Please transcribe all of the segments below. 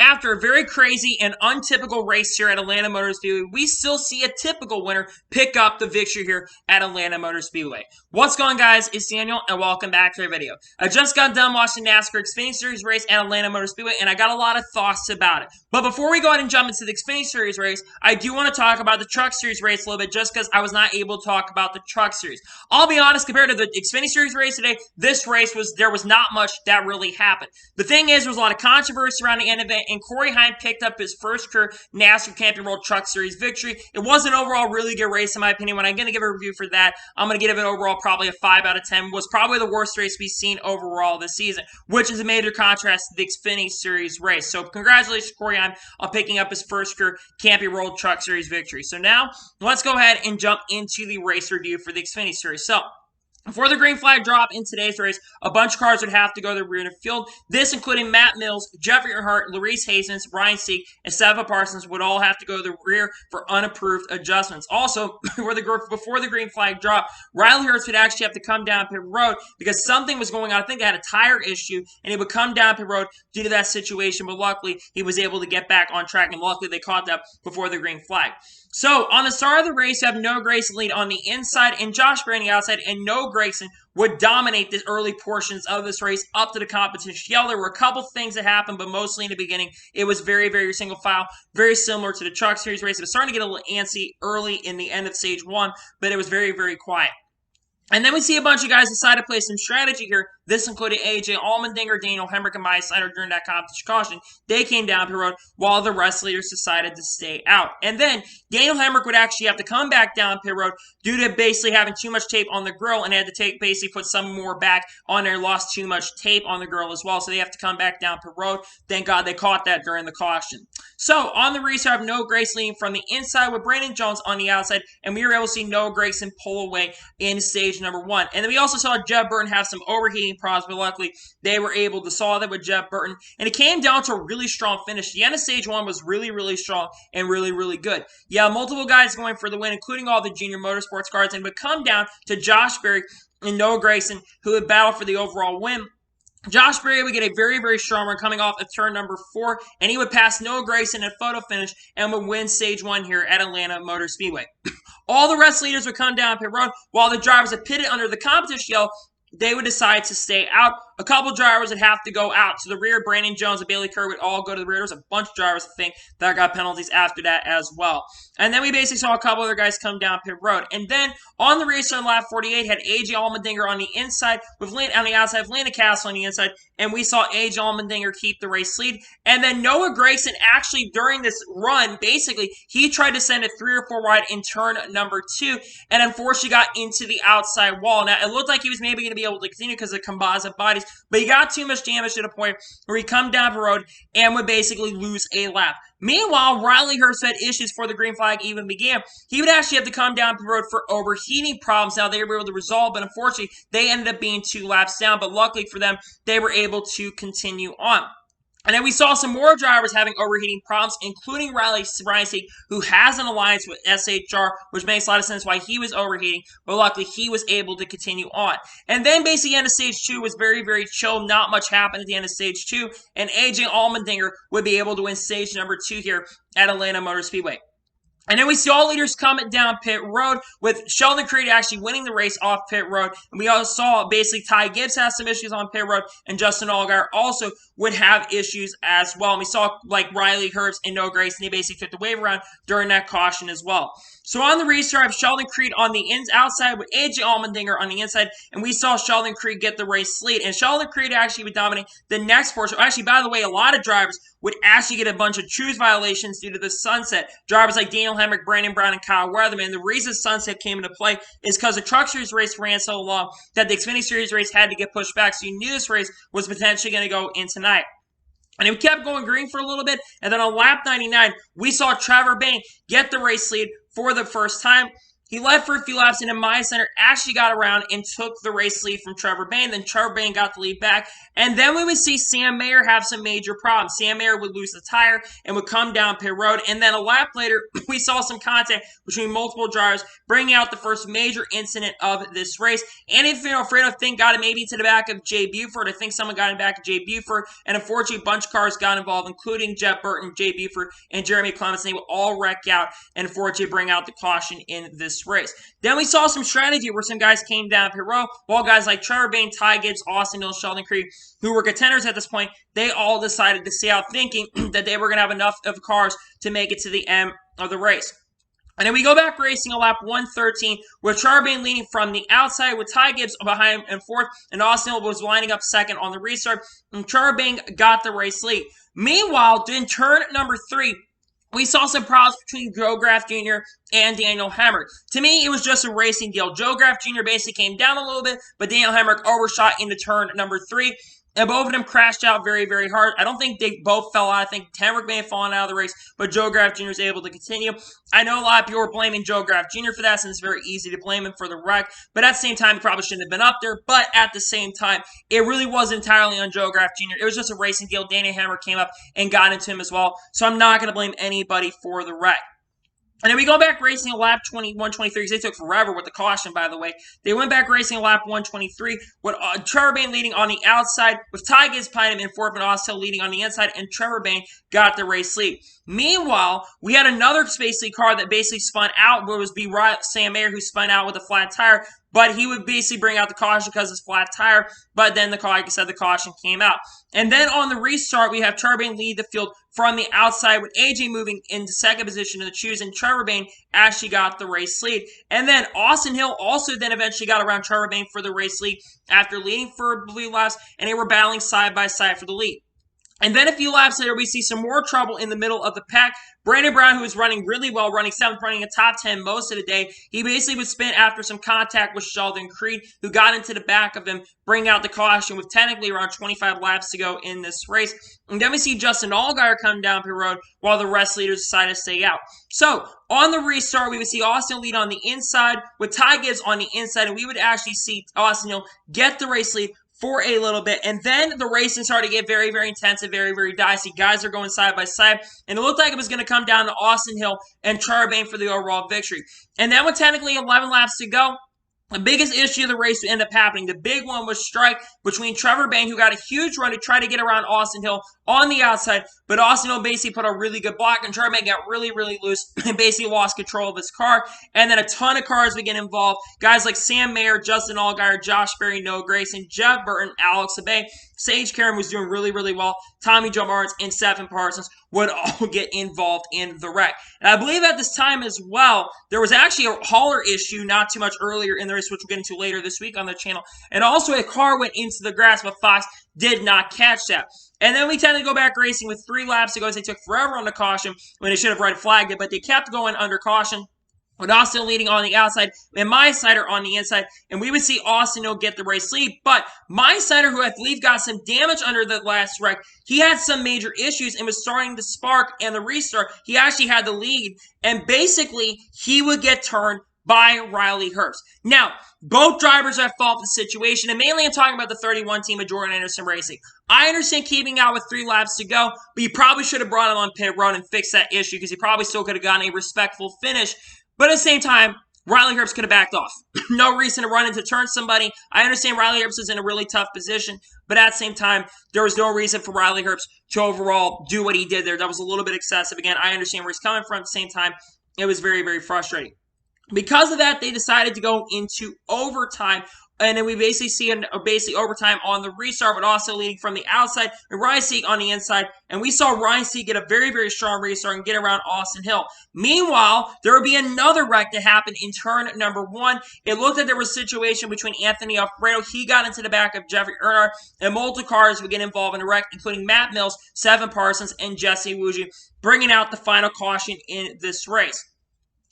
after a very crazy and untypical race here at Atlanta Motor Speedway, we still see a typical winner pick up the victory here at Atlanta Motor Speedway. What's going on, guys? It's Daniel, and welcome back to our video. I just got done watching NASCAR Xfinity Series race at Atlanta Motor Speedway, and I got a lot of thoughts about it. But before we go ahead and jump into the Xfinity Series race, I do want to talk about the Truck Series race a little bit, just because I was not able to talk about the Truck Series. I'll be honest, compared to the Xfinity Series race today, this race there was not much that really happened. The thing is, there was a lot of controversy around the end of it, and Corey Heim picked up his first career NASCAR Camping World Truck Series victory. It was an overall really good race, in my opinion. When I'm going to give a review for that, I'm going to give it overall probably a 5 out of 10. Was probably the worst race we've seen overall this season, which is a major contrast to the Xfinity Series race. So congratulations, Corey Heim, on picking up his first career Camping World Truck Series victory. So now, let's go ahead and jump into the race review for the Xfinity Series. So, before the green flag drop in today's race, a bunch of cars would have to go to the rear of the field. This including Matt Mills, Jeffrey Earnhardt, Larice Hastings, Ryan Sieg, and Stephen Parsons would all have to go to the rear for unapproved adjustments. Also, before the green flag drop, Riley Herbst would actually have to come down pit road because something was going on. I think they had a tire issue, and he would come down pit road due to that situation, but luckily he was able to get back on track, and luckily they caught that before the green flag. So, on the start of the race, you have Noah Gragson lead on the inside and Josh Berry on the outside, and Noah Gragson would dominate the early portions of this race up to the competition yell. There were a couple things that happened, but mostly in the beginning, it was very, very single file, very similar to the Truck Series race. It was starting to get a little antsy early in the end of stage one, but it was very, very quiet. And then we see a bunch of guys decide to play some strategy here. This included AJ Allmendinger, Daniel Hemrick, and Massey during that competition caution. They came down pit road while the rest leaders decided to stay out. And then Daniel Hemrick would actually have to come back down pit road due to basically having too much tape on the grill, and had to basically put some more back on there, lost too much tape on the grill as well. So they have to come back down pit road. Thank God they caught that during the caution. So on the restart, I have Noah Gragson leading from the inside with Brandon Jones on the outside, and we were able to see Noah Gragson pull away in stage number one. And then we also saw Jeb Burton have some overheating problems, but luckily they were able to solve that with Jeb Burton. And it came down to a really strong finish. The end of stage one was really, really strong and really, really good. Yeah, multiple guys going for the win, including all the junior motorsports cars, and it would come down to Josh Berry and Noah Gragson, who would battle for the overall win. Josh Berry would get a very, very strong run coming off of turn number 4, and he would pass Noah Gragson at photo finish and would win stage 1 here at Atlanta Motor Speedway. All the rest leaders would come down pit road, while the drivers that pitted under the competition yell, they would decide to stay out. A couple drivers would have to go out to the rear. Brandon Jones and Bailey Kerr would all go to the rear. There was a bunch of drivers, I think, that got penalties after that as well. And then we basically saw a couple other guys come down pit road. And then on the race on lap 48, had AJ Allmendinger on the inside, on the outside, with Landon Castle on the inside. And we saw AJ Allmendinger keep the race lead. And then Noah Gragson actually, during this run, basically, he tried to send it 3 or 4 wide in turn number 2, and unfortunately got into the outside wall. Now, it looked like he was maybe going to be able to continue because of composite bodies, but he got too much damage to the point where he come down the road and would basically lose a lap. Meanwhile, Riley Herbst had issues before the green flag even began. He would actually have to come down the road for overheating problems. Now, they were able to resolve, but unfortunately, they ended up being 2 laps down. But luckily for them, they were able to continue on. And then we saw some more drivers having overheating problems, including Ryan Sieg, who has an alliance with SHR, which makes a lot of sense why he was overheating, but luckily he was able to continue on. And then basically the end of stage 2 was very, very chill. Not much happened at the end of stage 2, and AJ Allmendinger would be able to win stage number 2 here at Atlanta Motor Speedway. And then we see all leaders coming down pit road, with Sheldon Creed actually winning the race off pit road. And we also saw basically Ty Gibbs has some issues on pit road, and Justin Allgaier also would have issues as well. And we saw like Riley Herbst and Noah Gragson, they basically took the wave around during that caution as well. So on the restart, I have Sheldon Creed on the outside with AJ Allmendinger on the inside, and we saw Sheldon Creed get the race lead. And Sheldon Creed actually would dominate the next portion. Actually, by the way, a lot of drivers would actually get a bunch of truth violations due to the sunset. Drivers like Daniel Hemrick, Brandon Brown, and Kyle Weatherman. And the reason sunset came into play is because the Truck Series race ran so long that the Xfinity Series race had to get pushed back. So you knew this race was potentially going to go into night. And it kept going green for a little bit. And then on lap 99, we saw Trevor Bayne get the race lead for the first time. He led for a few laps, and then my center actually got around and took the race lead from Trevor Bayne. Then Trevor Bayne got the lead back. And then we would see Sam Mayer have some major problems. Sam Mayer would lose the tire and would come down pit road. And then a lap later, we saw some contact between multiple drivers, bringing out the first major incident of this race. Andy Alfredo, I think, got it maybe to the back of Jay Buford. I think someone got in back of Jay Buford. And unfortunately, a bunch of cars got involved, including Jeff Burton, Jay Buford, and Jeremy Clements. They would all wreck out and unfortunately bring out the caution in this race. Then we saw some strategy where some guys came down pit road, while guys like Trevor Bayne, Ty Gibbs, Austin Hill, Sheldon Creed, who were contenders at this point, they all decided to stay out, thinking that they were going to have enough of cars to make it to the end of the race. And then we go back racing a lap 113 with Trevor Bayne leading from the outside with Ty Gibbs behind him in fourth, and Austin Hill was lining up second on the restart, and Trevor Bayne got the race lead. Meanwhile, in turn number 3, we saw some problems between Joe Graf Jr. and Daniel Hemrick. To me, it was just a racing deal. Joe Graf Jr. basically came down a little bit, but Daniel Hemrick overshot into turn number 3. And both of them crashed out very, very hard. I don't think they both fell out. I think Hemrick may have fallen out of the race, but Joe Graf Jr. was able to continue. I know a lot of people are blaming Joe Graf Jr. for that, since it's very easy to blame him for the wreck. But at the same time, he probably shouldn't have been up there. But at the same time, it really wasn't entirely on Joe Graf Jr. It was just a racing deal. Daniel Hemrick came up and got into him as well. So I'm not going to blame anybody for the wreck. And then we go back racing a lap 123, because they took forever with the caution, by the way. They went back racing a lap 123 with Trevor Bayne leading on the outside, with Ty Gibbs behind him in fourth, and Austin Hill leading on the inside, and Trevor Bayne got the race lead. Meanwhile, we had another basically car that basically spun out, where it was Sam Mayer, who spun out with a flat tire, but he would basically bring out the caution because of his flat tire, but then, like I said, the caution came out. And then on the restart, we have Trevor Bayne lead the field from the outside, with AJ moving into second position to the choose, and Trevor Bayne actually got the race lead. And then Austin Hill also then eventually got around Trevor Bayne for the race lead after leading for a few laps, and they were battling side by side for the lead. And then a few laps later, we see some more trouble in the middle of the pack. Brandon Brown, who was running really well, running 7th, running a top 10 most of the day, he basically would spin after some contact with Sheldon Creed, who got into the back of him, bring out the caution with technically around 25 laps to go in this race. And then we see Justin Allgaier come down pit road while the rest leaders decided to stay out. So, on the restart, we would see Austin lead on the inside with Ty Gibbs on the inside, and we would actually see Austin Hill get the race lead for a little bit, and then the racing started to get very, very intense and very, very dicey. Guys are going side by side, and it looked like it was going to come down to Austin Hill and Trevor Bayne for the overall victory. And then with technically 11 laps to go, the biggest issue of the race ended up happening. The big one was strike between Trevor Bayne, who got a huge run to try to get around Austin Hill on the outside, but Austin Hill basically put a really good block, and Trevor Bayne got really, really loose and basically lost control of his car. And then a ton of cars would get involved. Guys like Sam Mayer, Justin Allgaier, Josh Berry, Noah Grayson, Jeff Burton, Alex Abay, Sage Karam was doing really, really well. Tommy Joe Martins and Stephen Parsons would all get involved in the wreck. And I believe at this time as well, there was actually a hauler issue not too much earlier in the race, which we'll get into later this week on the channel. And also a car went into the grass, but Fox did not catch that. And then we tend to go back racing with 3 laps to go. They took forever on the caution when they should have red flagged it, but they kept going under caution, with Austin leading on the outside and my sider on the inside. And we would see Austin Hill get the race lead. But my sider, who I believe got some damage under the last wreck, he had some major issues and was starting to spark. And the restart, he actually had the lead. And basically, he would get turned by Riley Herbst. Now, both drivers are at fault for the situation, and mainly I'm talking about the 31 team of Jordan Anderson Racing. I understand keeping out with 3 laps to go, but you probably should have brought him on pit road and fixed that issue, because he probably still could have gotten a respectful finish. But at the same time, Riley Herbst could have backed off. No reason to run into turn somebody. I understand Riley Herbst is in a really tough position, but at the same time, there was no reason for Riley Herbst to overall do what he did there. That was a little bit excessive. Again, I understand where he's coming from. At the same time, it was very, very frustrating. Because of that, they decided to go into overtime. And then we basically see overtime on the restart, but also leading from the outside, and Ryan Sieg on the inside. And we saw Ryan Sieg get a very, very strong restart and get around Austin Hill. Meanwhile, there would be another wreck to happen in turn number 1. It looked like there was a situation between Anthony Alfredo. He got into the back of Jeffrey Earnhardt, and multiple cars would get involved in the wreck, including Matt Mills, Stephen Parsons, and Jesse Wuju, bringing out the final caution in this race.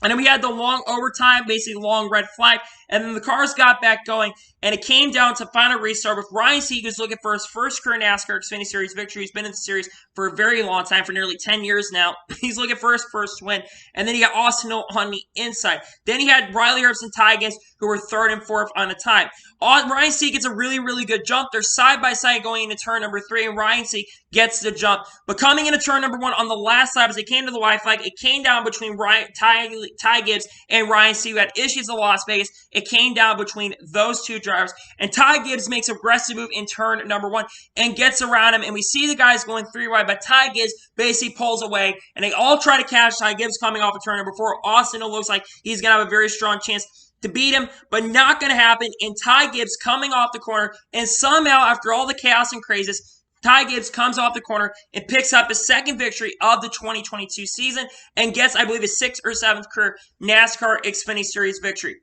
And then we had the long overtime, basically long red flag. And then the cars got back going, and it came down to final restart with Ryan Sieg, who's looking for his first career NASCAR Xfinity Series victory. He's been in the series for a very long time, for nearly 10 years now. He's looking for his first win. And then he got Austin Hill on the inside. Then he had Riley Herbst and Ty Gibbs, who were third and fourth on the time. Ryan Sieg gets a really, really good jump. They're side by side going into turn number 3, and Ryan Sieg gets the jump. But coming into turn number 1 on the last lap, as they came to the white flag, it came down between Ty Gibbs and Ryan Sieg, who had issues in Las Vegas. It came down between those two drivers, and Ty Gibbs makes a aggressive move in turn number 1 and gets around him, and we see the guys going 3 wide, but Ty Gibbs basically pulls away, and they all try to catch Ty Gibbs coming off of turn number 4. Austin, it looks like he's going to have a very strong chance to beat him, but not going to happen. And Ty Gibbs coming off the corner, and somehow, after all the chaos and craziness, Ty Gibbs comes off the corner and picks up his second victory of the 2022 season and gets, I believe, his 6th or 7th career NASCAR Xfinity Series victory.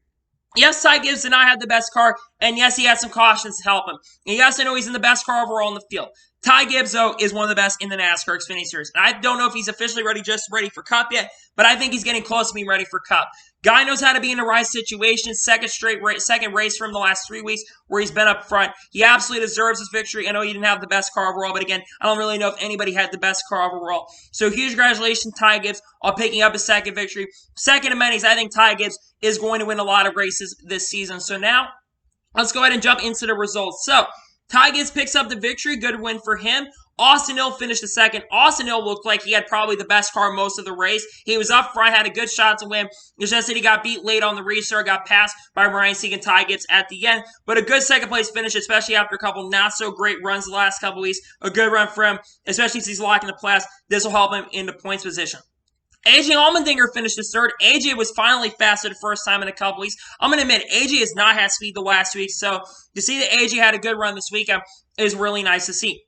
Yes, Ty Gibbs did not have the best car, and yes, he had some cautions to help him. And yes, I know he's in the best car overall in the field. Ty Gibbs, though, is one of the best in the NASCAR Xfinity Series. And I don't know if he's officially ready for Cup yet, but I think he's getting close to being ready for Cup. Guy knows how to be in the right situation. Second race for him the last 3 weeks where he's been up front. He absolutely deserves his victory. I know he didn't have the best car overall, but again, I don't really know if anybody had the best car overall. So huge congratulations, Ty Gibbs, on picking up his second victory. Second of many, I think Ty Gibbs is going to win a lot of races this season. So now, let's go ahead and jump into the results. So, Ty Gibbs picks up the victory. Good win for him. Austin Hill finished the second. Austin Hill looked like he had probably the best car most of the race. He was up front, had a good shot to win. It's just that he got beat late on the restart, got passed by Ryan Sieg and Ty Gibbs at the end. But a good second place finish, especially after a couple not so great runs the last couple weeks. A good run for him, especially since he's locking the playoffs. This will help him in the points position. AJ Allmendinger finished his third. AJ was finally fast for the first time in a couple weeks. I'm going to admit, AJ has not had speed the last week, so to see that AJ had a good run this weekend is really nice to see.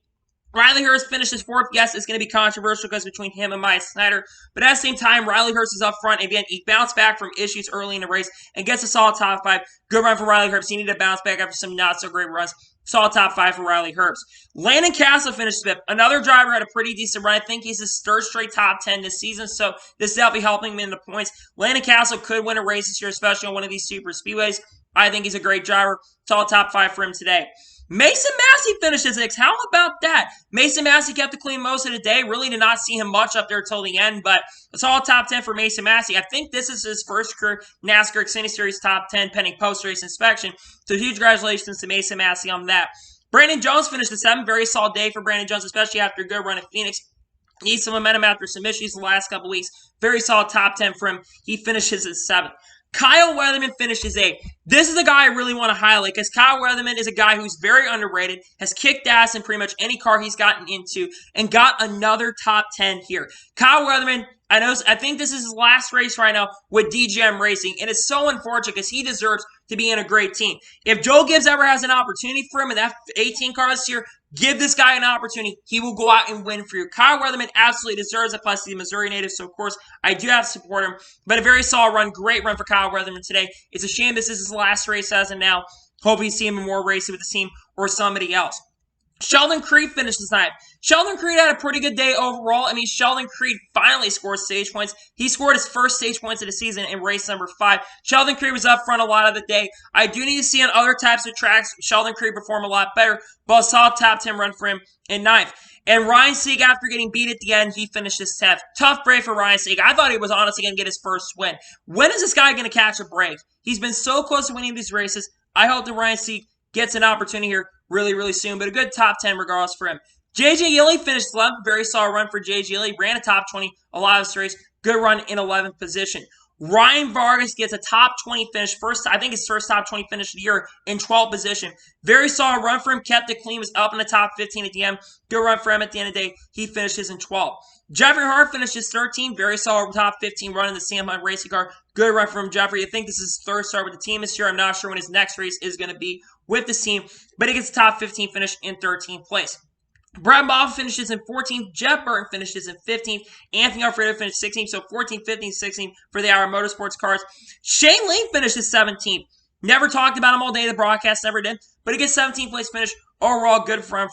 Riley Herbst finished his fourth. Yes, it's going to be controversial because between him and Maya Snyder. But at the same time, Riley Herbst is up front. Again, he bounced back from issues early in the race and gets a solid top 5. Good run for Riley Herbst. He needed to bounce back after some not-so-great runs. Solid top 5 for Riley Herbst. Landon Castle finished 5th. Another driver had a pretty decent run. I think he's his 3rd straight top 10 this season, so this is definitely helping him in the points. Landon Castle could win a race this year, especially on one of these super speedways. I think he's a great driver. Solid top 5 for him today. Mason Massey finished his 6th. How about that? Mason Massey kept it clean most of the day. Really did not see him much up there till the end, but it's all top 10 for Mason Massey. I think this is his first career NASCAR Xfinity Series top 10 pending post-race inspection. So huge congratulations to Mason Massey on that. Brandon Jones finished the 7th. Very solid day for Brandon Jones, especially after a good run at Phoenix. Needs some momentum after some issues the last couple weeks. Very solid top 10 for him. He finishes his 7th. Kyle Weatherman finishes 8th. This is the guy I really want to highlight because Kyle Weatherman is a guy who's very underrated, has kicked ass in pretty much any car he's gotten into, and got another top 10 here. Kyle Weatherman, I think this is his last race right now with DGM Racing, and it's so unfortunate because he deserves to be in a great team. If Joe Gibbs ever has an opportunity for him in that 18 car this year, give this guy an opportunity. He will go out and win for you. Kyle Weatherman absolutely deserves it, plus he's a Missouri native, so of course I do have to support him. But a very solid run, great run for Kyle Weatherman today. It's a shame this is his last race as of now. Hope we see him in more races with the team or somebody else. Sheldon Creed finished his 9th. Sheldon Creed had a pretty good day overall. I mean, Sheldon Creed finally scored stage points. He scored his first stage points of the season in race number 5. Sheldon Creed was up front a lot of the day. I do need to see on other types of tracks Sheldon Creed perform a lot better, but a solid top 10 run for him in 9th. And Ryan Sieg, after getting beat at the end, he finished his 10th. Tough break for Ryan Sieg. I thought he was honestly going to get his first win. When is this guy going to catch a break? He's been so close to winning these races. I hope that Ryan Sieg gets an opportunity here really, really soon, but a good top 10 regardless for him. J.J. Yeley finished 11th. Very solid run for J.J. Yeley. Ran a top 20 a lot of this race. Good run in 11th position. Ryan Vargas gets a top 20 finish. I think his first top 20 finish of the year in 12th position. Very solid run for him. Kept it clean. Was up in the top 15 at the end. Good run for him at the end of the day. He finishes in 12th. Jeffrey Hart finishes 13th. Very solid top 15 run in the Sam Hunt racing car. Good run from Jeffrey. I think this is his 3rd start with the team this year. I'm not sure when his next race is going to be with the team, but he gets a top 15 finish in 13th place. Brad Boff finishes in 14th. Jeff Burton finishes in 15th. Anthony Alfredo finished 16th. So 14th, 15th, 16th for the Hour Motorsports cars. Shane Lane finishes 17th. Never talked about him all day. The broadcast never did. But he gets 17th place finish. Overall, good for him.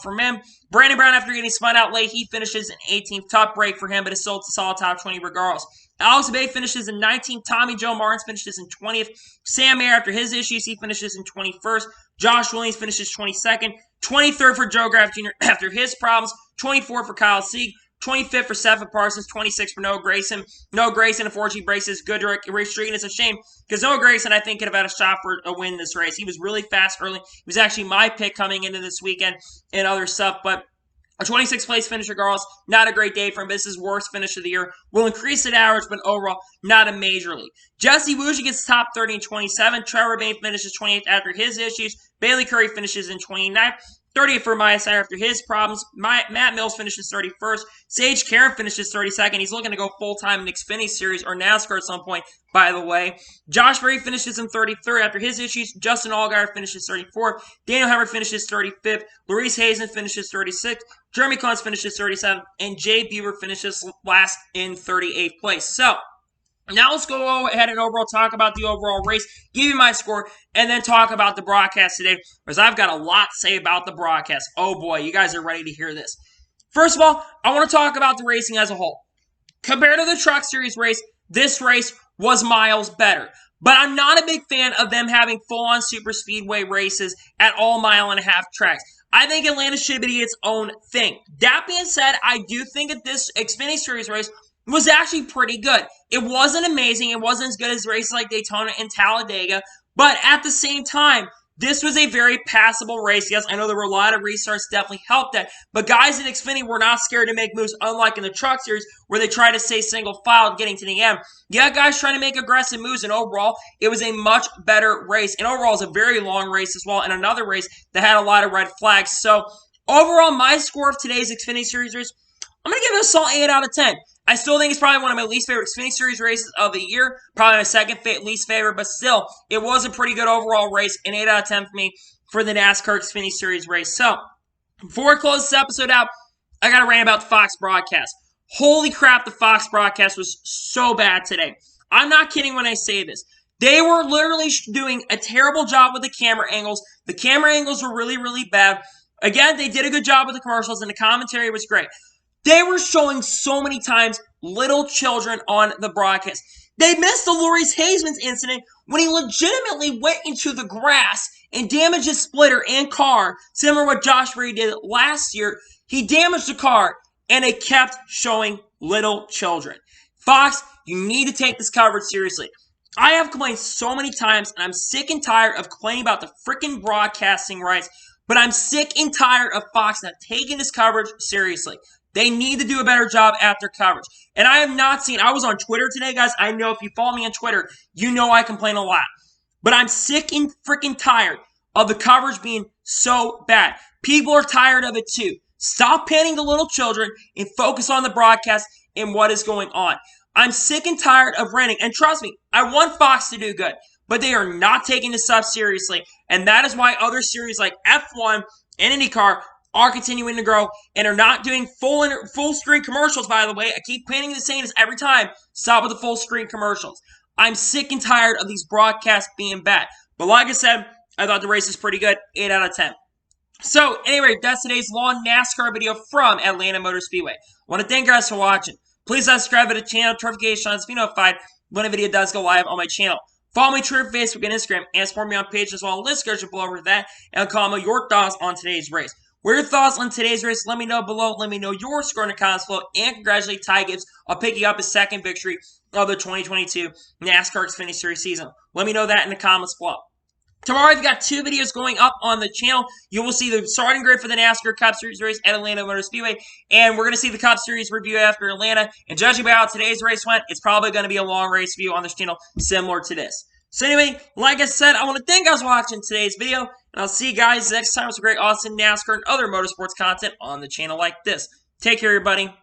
Brandon Brown, after getting spun out late, he finishes in 18th. Tough break for him, but it's still a solid top 20 regardless. Alex Bay finishes in 19th. Tommy Joe Martins finishes in 20th. Sam Mayer, after his issues, he finishes in 21st. Josh Williams finishes 22nd. 23rd for Joe Graff Jr. after his problems. 24th for Kyle Sieg. 25th for Seth Parsons, 26th for Noah Gragson. Noah Gragson, unfortunately, breaks his good race streak, and it's a shame because Noah Gragson, I think, could have had a shot for a win this race. He was really fast early. He was actually my pick coming into this weekend and other stuff, but a 26th place finish regardless, not a great day for him. This is his worst finish of the year. Will increase the average, but overall, not a major league. Jesse Wooja gets top 30 and 27. Trevor Bayne finishes 28th after his issues. Bailey Curry finishes in 29th. 30th for Massey after his problems. Matt Mills finishes 31st. Sage Karen finishes 32nd. He's looking to go full-time in the Xfinity Series or NASCAR at some point, by the way. Josh Berry finishes in 33rd after his issues. Justin Allgaier finishes 34th. Daniel Hemmer finishes 35th. Maurice Hazen finishes 36th. Jeremy Clance finishes 37th. And Jay Buer finishes last in 38th place. So, now let's go ahead and overall talk about the overall race, give you my score, and then talk about the broadcast today, because I've got a lot to say about the broadcast. Oh boy, you guys are ready to hear this. First of all, I want to talk about the racing as a whole. Compared to the Truck Series race, this race was miles better. But I'm not a big fan of them having full-on super speedway races at all mile-and-a-half tracks. I think Atlanta should be its own thing. That being said, I do think that this Xfinity Series race was actually pretty good. It wasn't amazing. It wasn't as good as races like Daytona and Talladega. But at the same time, this was a very passable race. Yes, I know there were a lot of restarts definitely helped that. But guys in Xfinity were not scared to make moves, unlike in the Truck Series where they try to stay single file getting to the end. Yeah, guys trying to make aggressive moves, and overall, it was a much better race. And overall, it was a very long race as well, and another race that had a lot of red flags. So, overall, my score of today's Xfinity Series race, I'm going to give it a solid 8 out of 10. I still think it's probably one of my least favorite Xfinity Series races of the year. Probably my second least favorite, but still, it was a pretty good overall race. An 8 out of 10 for me for the NASCAR Xfinity Series race. So, before I close this episode out, I got to rant about the Fox broadcast. Holy crap, the Fox broadcast was so bad today. I'm not kidding when I say this. They were literally doing a terrible job with the camera angles. The camera angles were really, really bad. Again, they did a good job with the commercials, and the commentary was great. They were showing so many times little children on the broadcast. They missed the Maurice Hazeman's incident when he legitimately went into the grass and damaged his splitter and car, similar to what Josh Berry did last year. He damaged the car, and it kept showing little children. Fox, you need to take this coverage seriously. I have complained so many times, and I'm sick and tired of complaining about the freaking broadcasting rights, but I'm sick and tired of Fox not taking this coverage seriously. They need to do a better job at their coverage. And I have not seen, I was on Twitter today, guys. I know if you follow me on Twitter, you know I complain a lot. But I'm sick and freaking tired of the coverage being so bad. People are tired of it too. Stop panning the little children and focus on the broadcast and what is going on. I'm sick and tired of ranting. And trust me, I want Fox to do good. But they are not taking this stuff seriously. And that is why other series like F1 and IndyCar are continuing to grow and are not doing full screen commercials, by the way. I keep planning to say this every time. Stop with the full screen commercials. I'm sick and tired of these broadcasts being bad. But like I said, I thought the race was pretty good. 8 out of 10. So, anyway, that's today's long NASCAR video from Atlanta Motor Speedway. I want to thank you guys for watching. Please subscribe to the channel, notifications to be notified when a video does go live on my channel. Follow me on Twitter, Facebook, and Instagram, and support me on page as well. Let's go below over that and comment your thoughts on today's race. What are your thoughts on today's race? Let me know below. Let me know your score in the comments below. And congratulate Ty Gibbs on picking up his second victory of the 2022 NASCAR Xfinity Series season. Let me know that in the comments below. Tomorrow, I've got 2 videos going up on the channel. You will see the starting grid for the NASCAR Cup Series race at Atlanta Motor Speedway. And we're going to see the Cup Series review after Atlanta. And judging by how today's race went, it's probably going to be a long race view on this channel similar to this. So anyway, like I said, I want to thank you guys for watching today's video. And I'll see you guys next time with some great awesome NASCAR and other motorsports content on the channel like this. Take care, everybody.